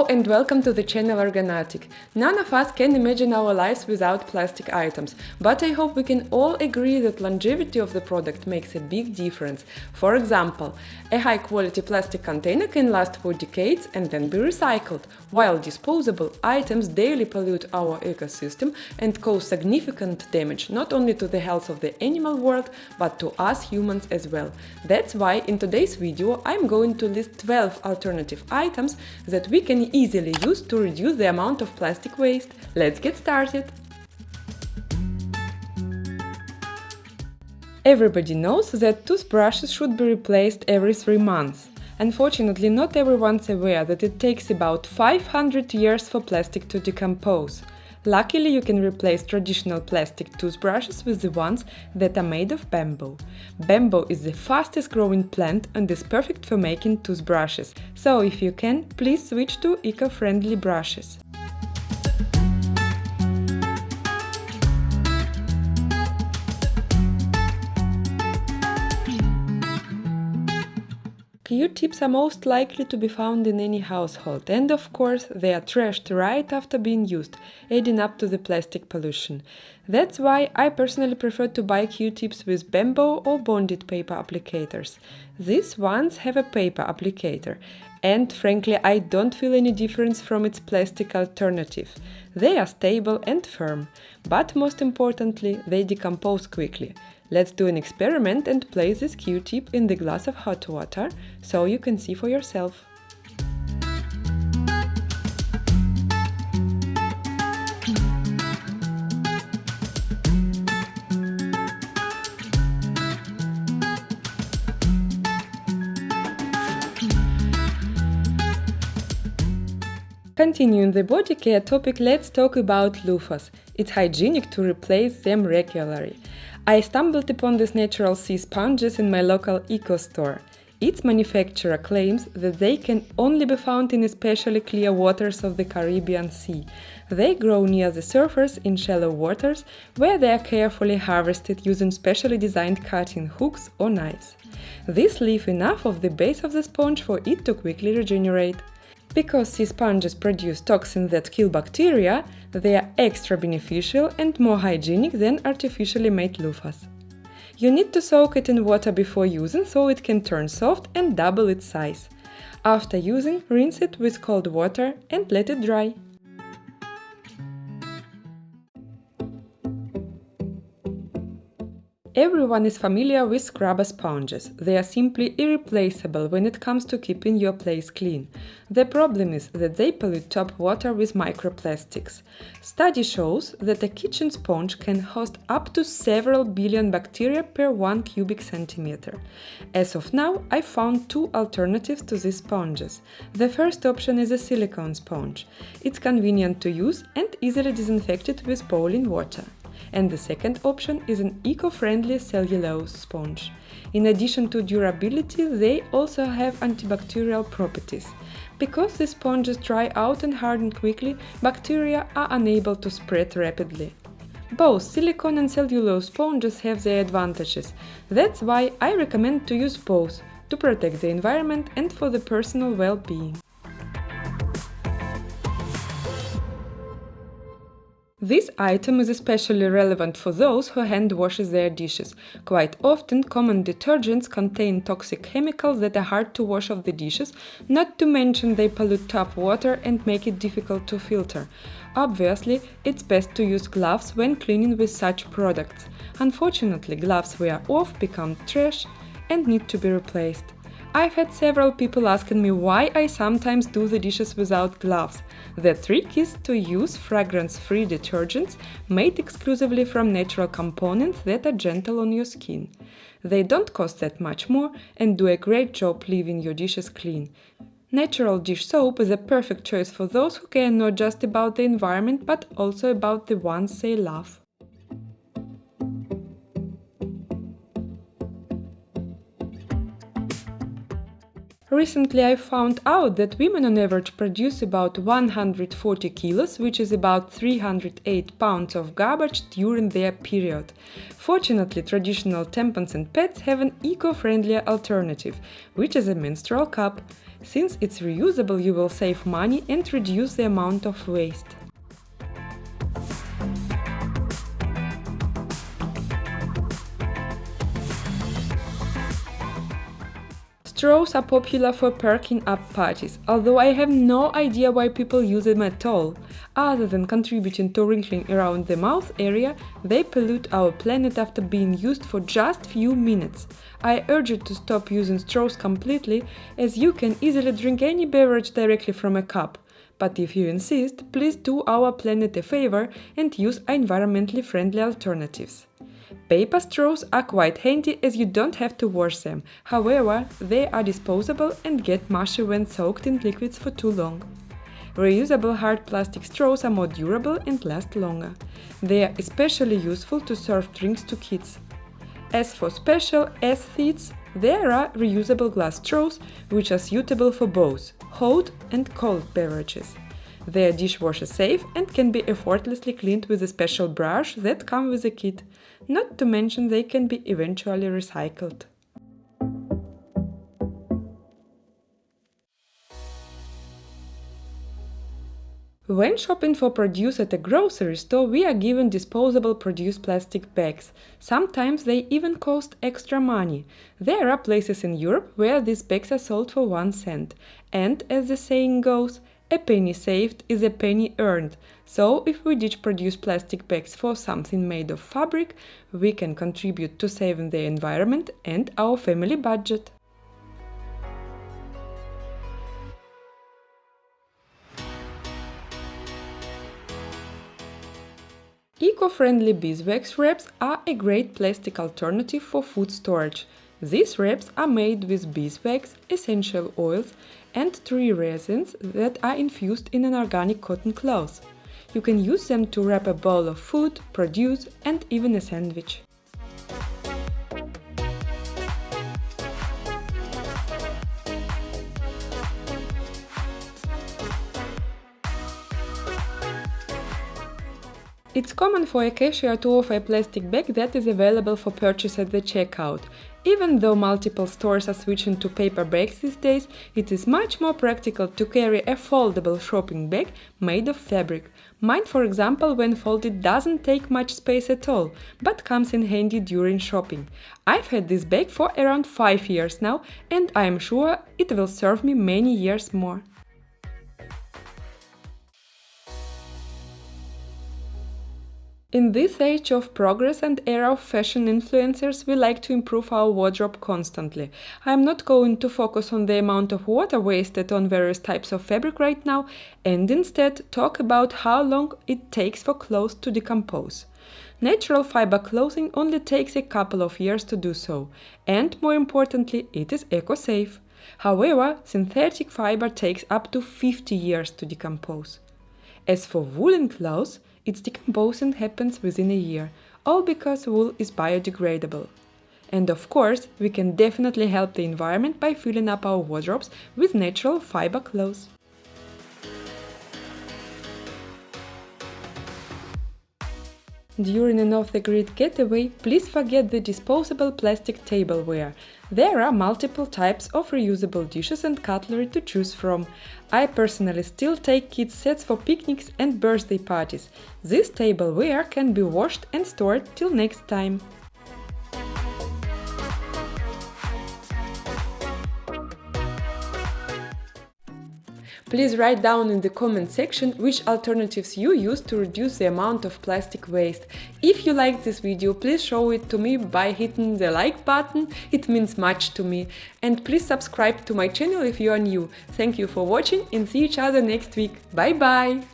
Hello and welcome to the channel OrgaNatic. None of us can imagine our lives without plastic items, but I hope we can all agree that longevity of the product makes a big difference. For example, a high-quality plastic container can last for decades and then be recycled, while disposable items daily pollute our ecosystem and cause significant damage not only to the health of the animal world, but to us humans as well. That's why in today's video I'm going to list 12 alternative items that we can easily use to reduce the amount of plastic waste. Let's get started! Everybody knows that toothbrushes should be replaced every 3 months. Unfortunately, not everyone's aware that it takes about 500 years for plastic to decompose. Luckily, you can replace traditional plastic toothbrushes with the ones that are made of bamboo. Bamboo is the fastest growing plant and is perfect for making toothbrushes, so if you can, please switch to eco-friendly brushes. Q-tips are most likely to be found in any household, and of course they are trashed right after being used, adding up to the plastic pollution. That's why I personally prefer to buy Q-tips with bamboo or bonded paper applicators. These ones have a paper applicator, and frankly I don't feel any difference from its plastic alternative. They are stable and firm, but most importantly they decompose quickly. Let's do an experiment and place this Q-tip in the glass of hot water, so you can see for yourself. Continuing the body care topic, let's talk about loofahs. It's hygienic to replace them regularly. I stumbled upon these natural sea sponges in my local eco store. Its manufacturer claims that they can only be found in especially clear waters of the Caribbean Sea. They grow near the surface in shallow waters, where they are carefully harvested using specially designed cutting hooks or knives. These leave enough of the base of the sponge for it to quickly regenerate. Because sea sponges produce toxins that kill bacteria, they are extra beneficial and more hygienic than artificially made loofahs. You need to soak it in water before using so it can turn soft and double its size. After using, rinse it with cold water and let it dry. Everyone is familiar with scrubber sponges. They are simply irreplaceable when it comes to keeping your place clean. The problem is that they pollute top water with microplastics. Study shows that a kitchen sponge can host up to several billion bacteria per 1 cubic centimeter. As of now, I found 2 alternatives to these sponges. The first option is a silicone sponge. It's convenient to use and easily disinfected with boiling water. And the second option is an eco-friendly cellulose sponge. In addition to durability, they also have antibacterial properties. Because the sponges dry out and harden quickly, bacteria are unable to spread rapidly. Both silicone and cellulose sponges have their advantages. That's why I recommend to use both, to protect the environment and for the personal well-being. This item is especially relevant for those who hand washes their dishes. Quite often, common detergents contain toxic chemicals that are hard to wash off the dishes, not to mention they pollute tap water and make it difficult to filter. Obviously, it's best to use gloves when cleaning with such products. Unfortunately, gloves wear off, become trash, and need to be replaced. I've had several people asking me why I sometimes do the dishes without gloves. The trick is to use fragrance-free detergents made exclusively from natural components that are gentle on your skin. They don't cost that much more and do a great job leaving your dishes clean. Natural dish soap is a perfect choice for those who care not just about the environment but also about the ones they love. Recently I found out that women on average produce about 140 kilos, which is about 308 pounds of garbage during their period. Fortunately, traditional tampons and pads have an eco-friendly alternative, which is a menstrual cup. Since it's reusable, you will save money and reduce the amount of waste. Straws are popular for perking up parties, although I have no idea why people use them at all. Other than contributing to wrinkling around the mouth area, they pollute our planet after being used for just few minutes. I urge you to stop using straws completely, as you can easily drink any beverage directly from a cup. But if you insist, please do our planet a favor and use environmentally friendly alternatives. Paper straws are quite handy as you don't have to wash them. However, they are disposable and get mushy when soaked in liquids for too long. Reusable hard plastic straws are more durable and last longer. They are especially useful to serve drinks to kids. As for special aesthetes, there are reusable glass straws which are suitable for both hot and cold beverages. They are dishwasher safe and can be effortlessly cleaned with a special brush that comes with a kit. Not to mention they can be eventually recycled. When shopping for produce at a grocery store, we are given disposable produce plastic bags. Sometimes they even cost extra money. There are places in Europe where these bags are sold for 1 cent. And as the saying goes, a penny saved is a penny earned. So if we ditch produce plastic bags for something made of fabric, we can contribute to saving the environment and our family budget. Eco-friendly beeswax wraps are a great plastic alternative for food storage. These wraps are made with beeswax, essential oils, and tree resins that are infused in an organic cotton cloth. You can use them to wrap a bowl of food, produce, and even a sandwich. It's common for a cashier to offer a plastic bag that is available for purchase at the checkout. Even though multiple stores are switching to paper bags these days, it is much more practical to carry a foldable shopping bag made of fabric. Mine, for example, when folded doesn't take much space at all, but comes in handy during shopping. I've had this bag for around 5 years now, and I am sure it will serve me many years more. In this age of progress and era of fashion influencers, we like to improve our wardrobe constantly. I am not going to focus on the amount of water wasted on various types of fabric right now, and instead talk about how long it takes for clothes to decompose. Natural fiber clothing only takes a couple of years to do so, and more importantly, it is eco-safe. However, synthetic fiber takes up to 50 years to decompose. As for woolen clothes, its decomposition happens within a year, all because wool is biodegradable. And of course, we can definitely help the environment by filling up our wardrobes with natural fiber clothes. During an off-the-grid getaway, please forget the disposable plastic tableware. There are multiple types of reusable dishes and cutlery to choose from. I personally still take kids' sets for picnics and birthday parties. This tableware can be washed and stored till next time. Please write down in the comment section which alternatives you use to reduce the amount of plastic waste. If you liked this video, please show it to me by hitting the like button, it means much to me. And please subscribe to my channel if you are new. Thank you for watching and see each other next week. Bye bye!